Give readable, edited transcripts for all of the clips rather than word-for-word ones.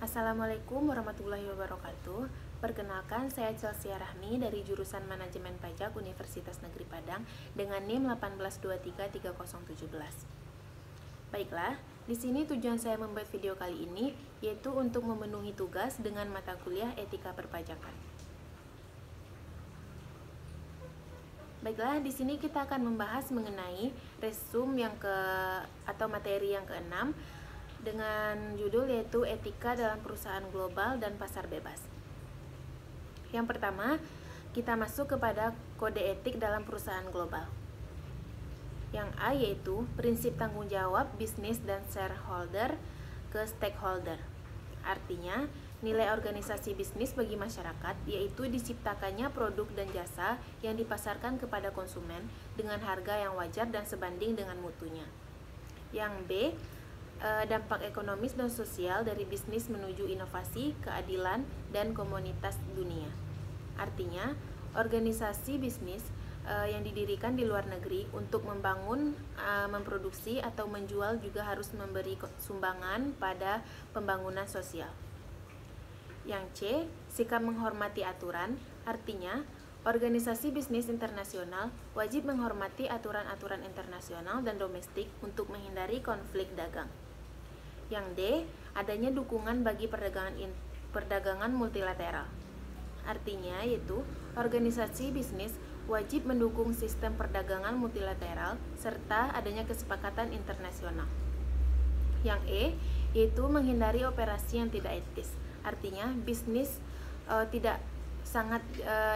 Assalamualaikum warahmatullahi wabarakatuh. Perkenalkan, saya Chelsea Rahmi dari jurusan Manajemen Pajak Universitas Negeri Padang dengan NIM 182330017. Baiklah, di sini tujuan saya membuat video kali ini yaitu untuk memenuhi tugas dengan mata kuliah Etika Perpajakan. Baiklah, di sini kita akan membahas mengenai resum atau materi yang keenam dengan judul yaitu Etika dalam Perusahaan Global dan Pasar Bebas. Yang pertama, kita masuk kepada kode etik dalam perusahaan global. Yang A yaitu prinsip tanggung jawab bisnis dan shareholder ke stakeholder. Artinya, nilai organisasi bisnis bagi masyarakat yaitu diciptakannya produk dan jasa yang dipasarkan kepada konsumen dengan harga yang wajar dan sebanding dengan mutunya. Yang B, dampak ekonomis dan sosial dari bisnis menuju inovasi, keadilan, dan komunitas dunia. Artinya, organisasi bisnis yang didirikan di luar negeri untuk membangun, memproduksi, atau menjual juga harus memberi sumbangan pada pembangunan sosial. Yang C, sikap menghormati aturan. Artinya, organisasi bisnis internasional wajib menghormati aturan-aturan internasional dan domestik untuk menghindari konflik dagang. Yang D, adanya dukungan bagi perdagangan multilateral. Artinya yaitu organisasi bisnis wajib mendukung sistem perdagangan multilateral serta adanya kesepakatan internasional. Yang E, yaitu menghindari operasi yang tidak etis. Artinya bisnis tidak sangat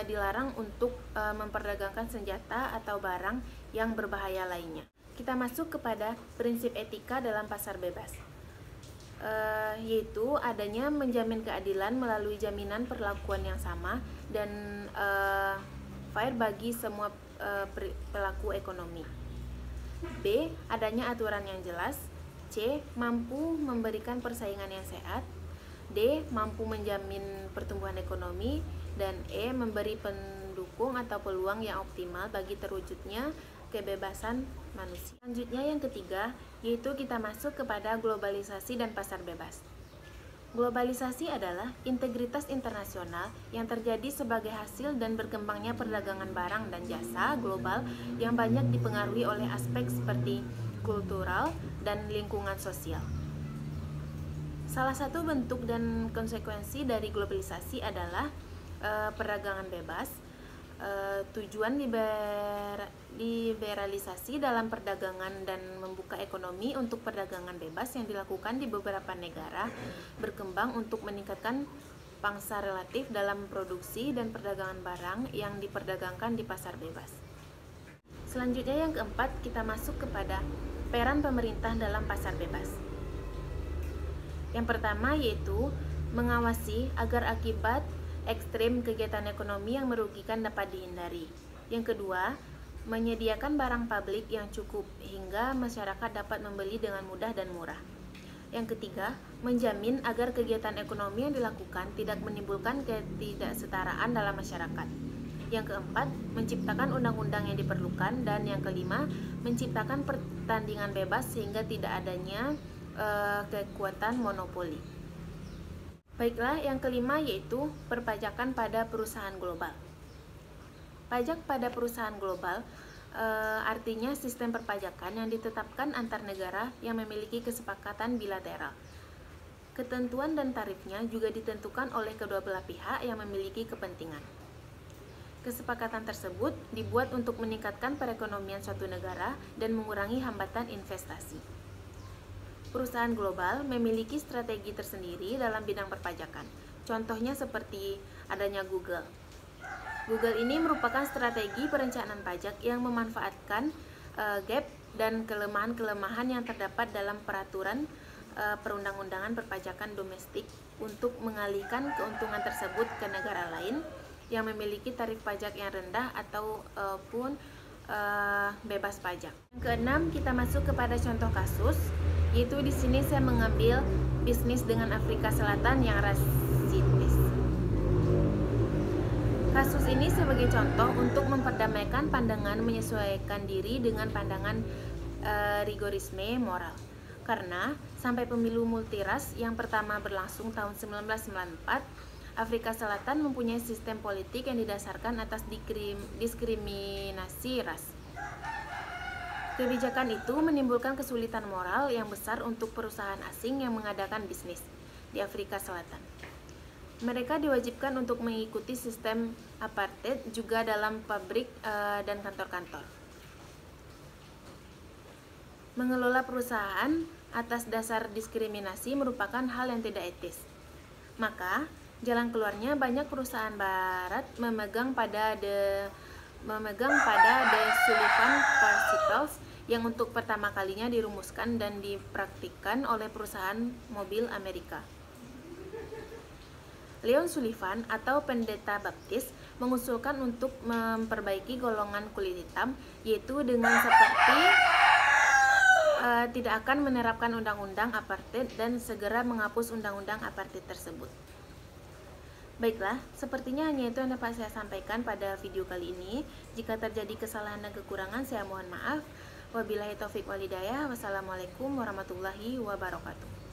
dilarang untuk memperdagangkan senjata atau barang yang berbahaya lainnya. Kita masuk kepada prinsip etika dalam pasar bebas. Yaitu adanya menjamin keadilan melalui jaminan perlakuan yang sama dan fair bagi semua pelaku ekonomi. B, adanya aturan yang jelas. C, mampu memberikan persaingan yang sehat. D, mampu menjamin pertumbuhan ekonomi. Dan E, memberi pendukung atau peluang yang optimal bagi terwujudnya kebebasan manusia. Selanjutnya yang ketiga, yaitu kita masuk kepada globalisasi dan pasar bebas. Globalisasi adalah integritas internasional yang terjadi sebagai hasil dan berkembangnya perdagangan barang dan jasa global yang banyak dipengaruhi oleh aspek seperti kultural dan lingkungan sosial. Salah satu bentuk dan konsekuensi dari globalisasi adalah perdagangan bebas. Tujuan liberalisasi dalam perdagangan dan membuka ekonomi untuk perdagangan bebas yang dilakukan di beberapa negara berkembang untuk meningkatkan pangsa relatif dalam produksi dan perdagangan barang yang diperdagangkan di pasar bebas. Selanjutnya yang keempat, kita masuk kepada peran pemerintah dalam pasar bebas. Yang pertama yaitu mengawasi agar akibat ekstrim kegiatan ekonomi yang merugikan dapat dihindari. Yang kedua, menyediakan barang publik yang cukup hingga masyarakat dapat membeli dengan mudah dan murah. Yang ketiga, menjamin agar kegiatan ekonomi yang dilakukan tidak menimbulkan ketidaksetaraan dalam masyarakat. Yang keempat, menciptakan undang-undang yang diperlukan. Dan yang kelima, menciptakan pertandingan bebas sehingga tidak adanya kekuatan monopoli. Baiklah, yang kelima yaitu perpajakan pada perusahaan global. Pajak pada perusahaan global artinya sistem perpajakan yang ditetapkan antar negara yang memiliki kesepakatan bilateral. Ketentuan dan tarifnya juga ditentukan oleh kedua belah pihak yang memiliki kepentingan. Kesepakatan tersebut dibuat untuk meningkatkan perekonomian suatu negara dan mengurangi hambatan investasi. Perusahaan global memiliki strategi tersendiri dalam bidang perpajakan. Contohnya seperti adanya Google. Google ini merupakan strategi perencanaan pajak yang memanfaatkan gap dan kelemahan-kelemahan yang terdapat dalam peraturan perundang-undangan perpajakan domestik untuk mengalihkan keuntungan tersebut ke negara lain yang memiliki tarif pajak yang rendah ataupun bebas pajak. Yang keenam, kita masuk kepada contoh kasus, yaitu di sini saya mengambil bisnis dengan Afrika Selatan yang rasitis. Kasus ini sebagai contoh untuk memperdamaikan pandangan menyesuaikan diri dengan pandangan rigorisme moral. Karena sampai pemilu multiras yang pertama berlangsung tahun 1994, Afrika Selatan mempunyai sistem politik yang didasarkan atas diskriminasi ras. Kebijakan itu menimbulkan kesulitan moral yang besar untuk perusahaan asing yang mengadakan bisnis di Afrika Selatan. Mereka diwajibkan untuk mengikuti sistem apartheid juga dalam pabrik dan kantor-kantor. Mengelola perusahaan atas dasar diskriminasi merupakan hal yang tidak etis. Maka, jalan keluarnya banyak perusahaan barat memegang pada The Sullivan Principles yang untuk pertama kalinya dirumuskan dan dipraktikkan oleh perusahaan mobil Amerika. Leon Sullivan atau pendeta baptis mengusulkan untuk memperbaiki golongan kulit hitam, yaitu dengan seperti tidak akan menerapkan undang-undang apartheid dan segera menghapus undang-undang apartheid tersebut. Baiklah, sepertinya hanya itu yang dapat saya sampaikan pada video kali ini. Jika terjadi kesalahan dan kekurangan, saya mohon maaf. Wabillahi taufiq walhidayah. Wassalamualaikum warahmatullahi wabarakatuh.